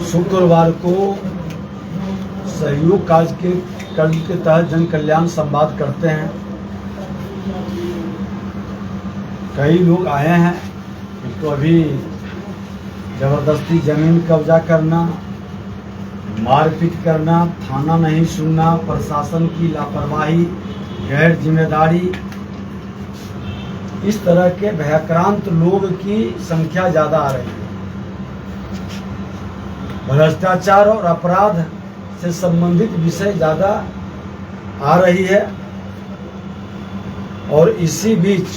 शुक्रवार को सहयोग कार्य के तहत जन कल्याण संवाद करते हैं। कई लोग आए हैं, तो अभी जबरदस्ती जमीन कब्जा करना, मारपीट करना, थाना नहीं सुनना, प्रशासन की लापरवाही, गैर जिम्मेदारी, इस तरह के भयाक्रांत लोग की संख्या ज्यादा आ रही है। भ्रष्टाचार और अपराध से संबंधित विषय ज्यादा आ रही है। और इसी बीच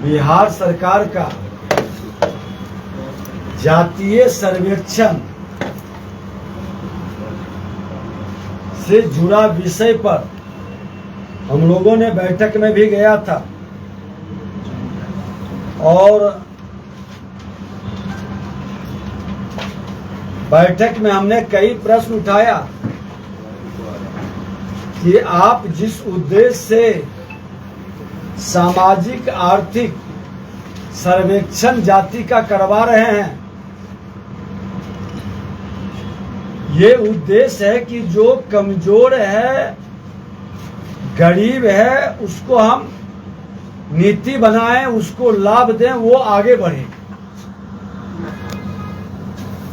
बिहार सरकार का जातीय सर्वेक्षण से जुड़ा विषय पर हम लोगों ने बैठक में भी गया था और बैठक में हमने कई प्रश्न उठाया कि आप जिस उद्देश्य से सामाजिक आर्थिक सर्वेक्षण जाति का करवा रहे हैं, ये उद्देश्य है कि जो कमजोर है, गरीब है, उसको हम नीति बनाएं, उसको लाभ दें, वो आगे बढ़े।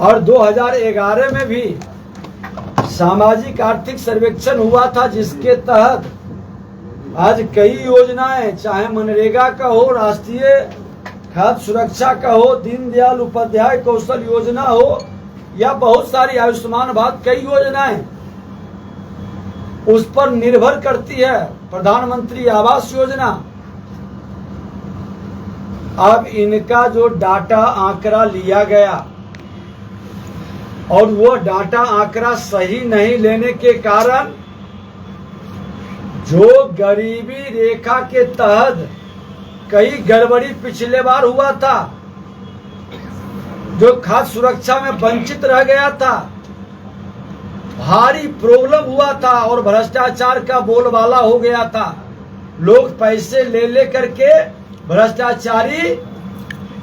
और 2011 में भी सामाजिक आर्थिक सर्वेक्षण हुआ था, जिसके तहत आज कई योजनाएं, चाहे मनरेगा का हो, राष्ट्रीय खाद्य सुरक्षा का हो, दीनदयाल उपाध्याय कौशल योजना हो, या बहुत सारी आयुष्मान भारत कई योजनाएं उस पर निर्भर करती है। प्रधानमंत्री आवास योजना, अब इनका जो डाटा आंकड़ा लिया गया और वो डाटा आंकड़ा सही नहीं लेने के कारण जो गरीबी रेखा के तहत कई गड़बड़ी पिछले बार हुआ था, जो खाद्य सुरक्षा में वंचित रह गया था, भारी प्रॉब्लम हुआ था और भ्रष्टाचार का बोलबाला हो गया था। लोग पैसे ले ले करके भ्रष्टाचारी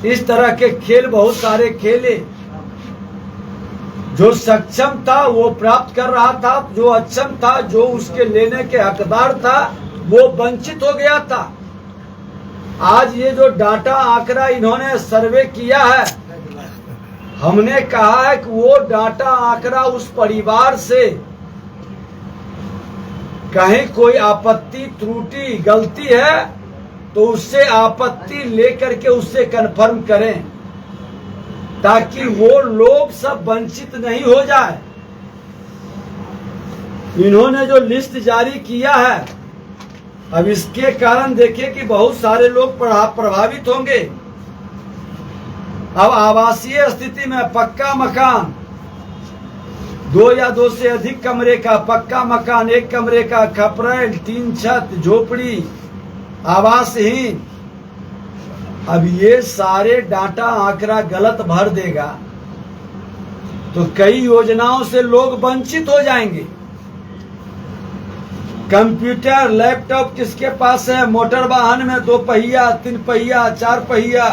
इस तरह के खेल बहुत सारे खेले। जो सक्षम था वो प्राप्त कर रहा था, जो अक्षम था, जो उसके लेने के हकदार था, वो वंचित हो गया था। आज ये जो डाटा आंकड़ा इन्होंने सर्वे किया है, हमने कहा है कि वो डाटा आंकड़ा उस परिवार से कहीं कोई आपत्ति, त्रुटि, गलती है तो उससे आपत्ति लेकर के उससे कन्फर्म करें, ताकि वो लोग सब वंचित नहीं हो जाए। इन्होंने जो लिस्ट जारी किया है, अब इसके कारण देखिए कि बहुत सारे लोग प्रभावित होंगे। अब आवासीय स्थिति में पक्का मकान, 2 या 2 से अधिक कमरे का पक्का मकान, 1 कमरे का खपरेल, 3 छत, झोपड़ी, आवासहीन, अब ये सारे डाटा आंकड़ा गलत भर देगा तो कई योजनाओं से लोग वंचित हो जाएंगे। कंप्यूटर, लैपटॉप किसके पास है? मोटर वाहन में 2 पहिया, 3 पहिया, 4 पहिया,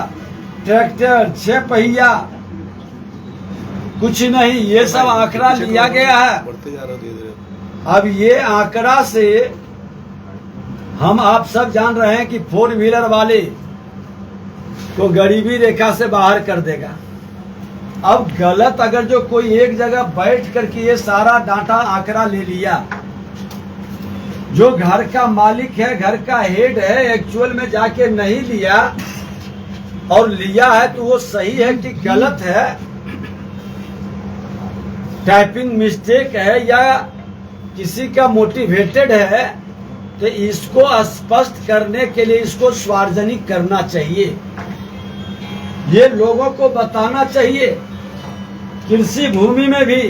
ट्रैक्टर, 6 पहिया, कुछ नहीं, ये सब आंकड़ा लिया गया है। अब ये आंकड़ा से हम आप सब जान रहे हैं कि 4 व्हीलर वाले को गरीबी रेखा से बाहर कर देगा। अब गलत अगर जो कोई एक जगह बैठ करके ये सारा डाटा आंकड़ा ले लिया, जो घर का मालिक है, घर का हेड है, एक्चुअल में जाके नहीं लिया और लिया है तो वो सही है कि गलत है, टाइपिंग मिस्टेक है या किसी का मोटिवेटेड है, तो इसको स्पष्ट करने के लिए इसको सार्वजनिक करना चाहिए। ये लोगों को बताना चाहिए। कृषि भूमि में भी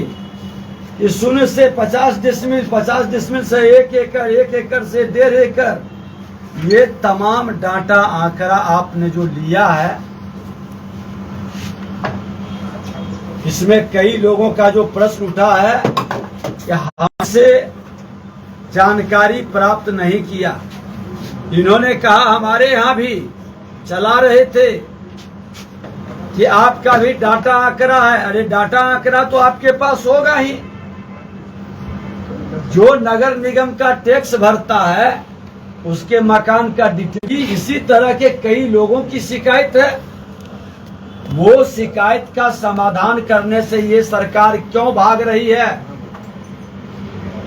इस 0 से 50 डिसमिल, 50 डिसमिल से 1 एकड़, 1 एकड़ से 1.5 एकड़, ये तमाम डाटा आंकड़ा आपने जो लिया है, इसमें कई लोगों का जो प्रश्न उठा है कि हमसे जानकारी प्राप्त नहीं किया। इन्होंने कहा हमारे यहाँ भी चला रहे थे कि आपका भी डाटा आंकड़ा है। अरे डाटा आंकड़ा तो आपके पास होगा ही। जो नगर निगम का टैक्स भरता है उसके मकान का डिटेल। इसी तरह के कई लोगों की शिकायत है। वो शिकायत का समाधान करने से ये सरकार क्यों भाग रही है?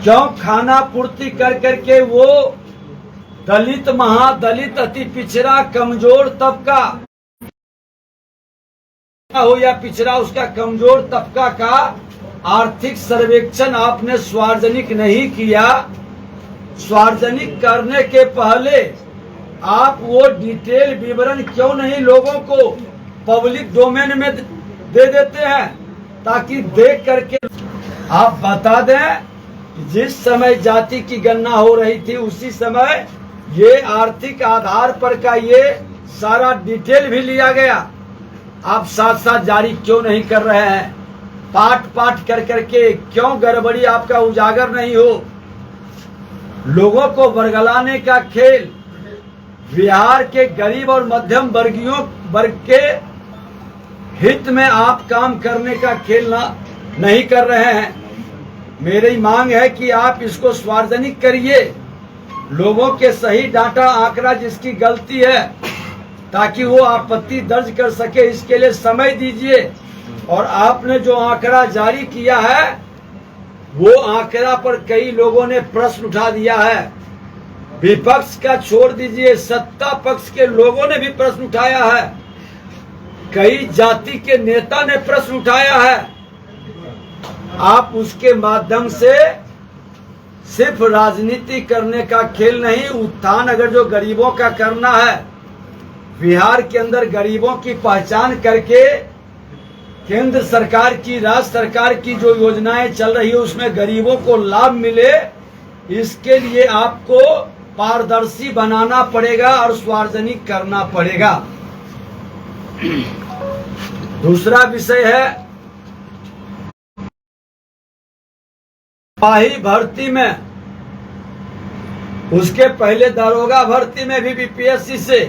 क्यों खाना पूर्ति कर करके वो दलित, महादलित, अति पिछड़ा, कमजोर तबका हो या पिछड़ा, उसका कमजोर तबका का आर्थिक सर्वेक्षण आपने सार्वजनिक नहीं किया? सार्वजनिक करने के पहले आप वो डिटेल विवरण क्यों नहीं लोगों को पब्लिक डोमेन में दे देते हैं, ताकि देख करके आप बता दें कि जिस समय जाति की गणना हो रही थी उसी समय ये आर्थिक आधार पर का ये सारा डिटेल भी लिया गया। आप साथ साथ जारी क्यों नहीं कर रहे हैं? पाठ पाठ कर करके क्यों गड़बड़ी आपका उजागर नहीं हो? लोगों को बरगलाने का खेल बिहार के गरीब और मध्यम वर्ग के हित में आप काम करने का खेल नहीं कर रहे हैं। मेरी मांग है कि आप इसको सार्वजनिक करिए, लोगों के सही डाटा आंकड़ा जिसकी गलती है ताकि वो आपत्ति दर्ज कर सके, इसके लिए समय दीजिए। और आपने जो आंकड़ा जारी किया है वो आंकड़ा पर कई लोगों ने प्रश्न उठा दिया है। विपक्ष का छोड़ दीजिए, सत्ता पक्ष के लोगों ने भी प्रश्न उठाया है। कई जाति के नेता ने प्रश्न उठाया है। आप उसके माध्यम से सिर्फ राजनीति करने का खेल नहीं, उत्थान अगर जो गरीबों का करना है, बिहार के अंदर गरीबों की पहचान करके केंद्र सरकार की, राज्य सरकार की जो योजनाएं चल रही है उसमें गरीबों को लाभ मिले, इसके लिए आपको पारदर्शी बनाना पड़ेगा और सार्वजनिक करना पड़ेगा। दूसरा विषय है सिपाही भर्ती में, उसके पहले दरोगा भर्ती में भी बीपीएससी से,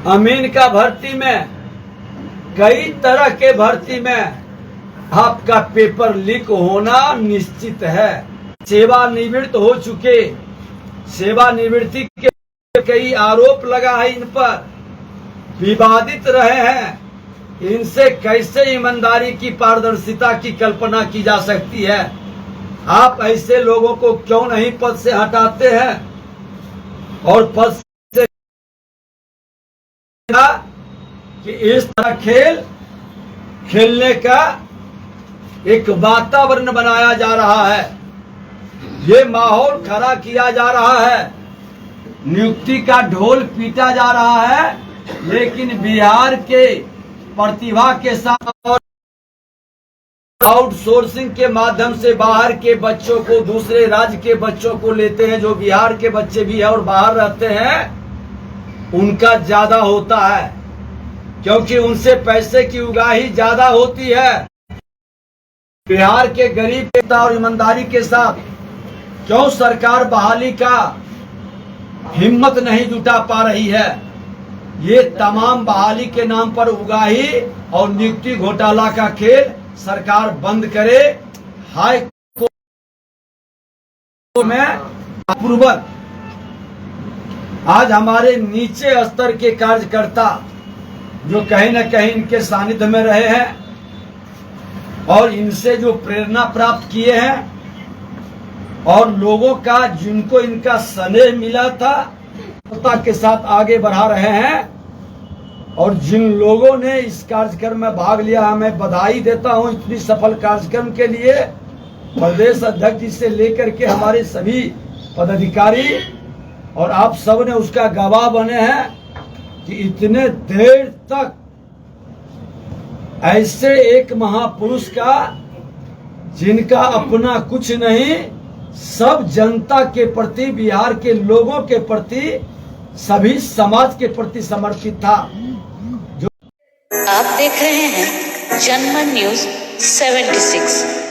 अमीन का भर्ती में, कई तरह के भर्ती में आपका पेपर लीक होना निश्चित है। सेवानिवृत्त हो चुके, सेवानिवृत्ति के कई आरोप लगा है, इन पर विवादित रहे हैं। इनसे कैसे ईमानदारी की, पारदर्शिता की कल्पना की जा सकती है? आप ऐसे लोगों को क्यों नहीं पद से हटाते हैं? और पद से कि इस तरह खेल खेलने का एक वातावरण बनाया जा रहा है, ये माहौल खड़ा किया जा रहा है, नियुक्ति का ढोल पीटा जा रहा है। लेकिन बिहार के प्रतिभा के साथ और आउटसोर्सिंग के माध्यम से बाहर के बच्चों को, दूसरे राज्य के बच्चों को लेते हैं, जो बिहार के बच्चे भी है और बाहर रहते हैं, उनका ज्यादा होता है क्योंकि उनसे पैसे की उगाही ज्यादा होती है। बिहार के गरीब नेता और ईमानदारी के साथ क्यों सरकार बहाली का हिम्मत नहीं जुटा पा रही है? ये तमाम बहाली के नाम पर उगाही और नियुक्ति घोटाला का खेल सरकार बंद करे। हाई कोर्ट में अप्रूवल, आज हमारे नीचे स्तर के कार्यकर्ता जो कहीं न कहीं इनके सानिध्य में रहे हैं और इनसे जो प्रेरणा प्राप्त किए हैं और लोगों का जिनको इनका स्नेह मिला था के साथ आगे बढ़ा रहे हैं। और जिन लोगों ने इस कार्यक्रम में भाग लिया, मैं बधाई देता हूं इतनी सफल कार्यक्रम के लिए। प्रदेश अध्यक्ष जी से लेकर के हमारे सभी पदाधिकारी और आप सब ने उसका गवाह बने हैं कि इतने देर तक ऐसे एक महापुरुष का, जिनका अपना कुछ नहीं, सब जनता के प्रति, बिहार के लोगों के प्रति, सभी समाज के प्रति समर्पित था। आप देख रहे हैं जनमन न्यूज 76।